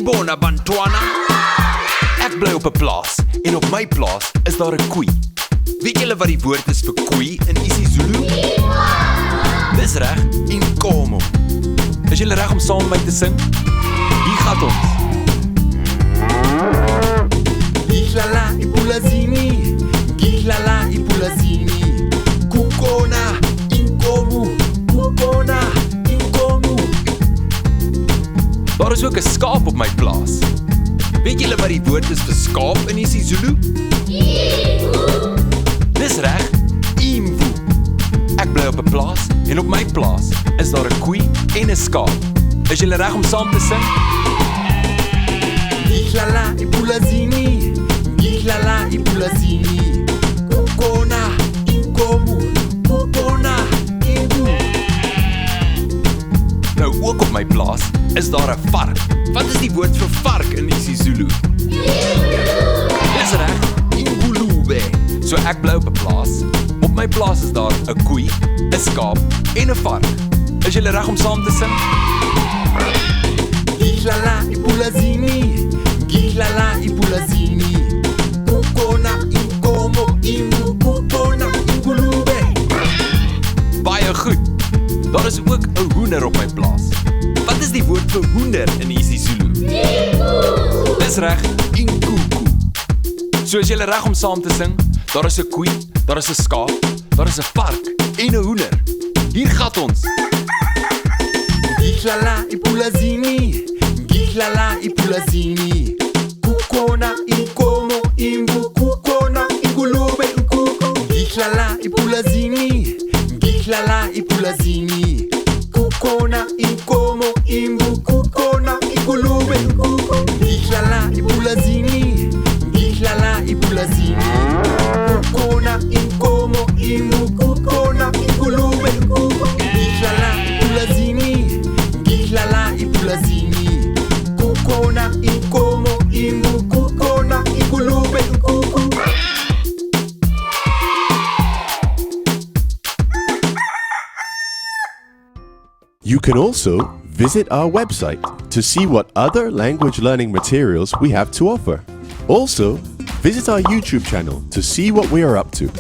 Ibona Bantwana. Ek bly op 'n plaas en op my plaas is daar 'n koei. Weet julle wat die woord is vir koei in isiZulu? Dis reg, inkomo. Is julle reg om saam met my te sing? Hier gaan ons. Gihlala ipulazini, gihlala ipulazini. Kukona inkomo, kukona inkomo. Daar is ook 'n skaap op my plaas. Weet julle wat die woord is vir skaap in isiZulu? Dis reg, imvu. Ek bly op 'n plaas en op my plaas is daar 'n koei en 'n skaap. Is julle reg om saam te sing? Gihlala ipulazini, gihlala ipulazini. Kukona inkomo, kukona imvu. Nou ook op my plaas is daar 'n vark. Wat is die woord vir vark in isiZulu? Dis reg, ingulube. So ek bly op 'n plaas. Op my plaas is daar 'n koei, 'n skaap en 'n vark. Is julle reg om saam te sing? Gihlala ipulazini, gihlala ipulazini. Kukona inkomo, imvu, kukona ingulube. Baie goed. Daar is ook 'n hoender op my plaas. Wat is die woord vir hoender in isiZulu? Dis reg, inkuku. So is julle reg om saam te sing? Daar is 'n koei, daar is 'n skaap, daar is 'n vark en 'n hoender. Hier gaan ons. Gihlala ipulazini, gihlala ipulazini. Kukona inkomo, imvu, kukona ingulube, nkuku. Gihlala ipulazini, gihlala ipulazini. Kukona inkomo, imvu, kukona ingulube, nkuku. Gihlala ipulazini, gihlala ipulazini. Kukona inkomo, imvu, kukona ingulube, nkuku. Gihlala ipulazini, gihlala ipulazini. Kukona inkomo, imvu, kukona ingulube, nkuku. You can also visit our website to see what other language learning materials we have to offer. Also, visit our YouTube channel to see what we are up to.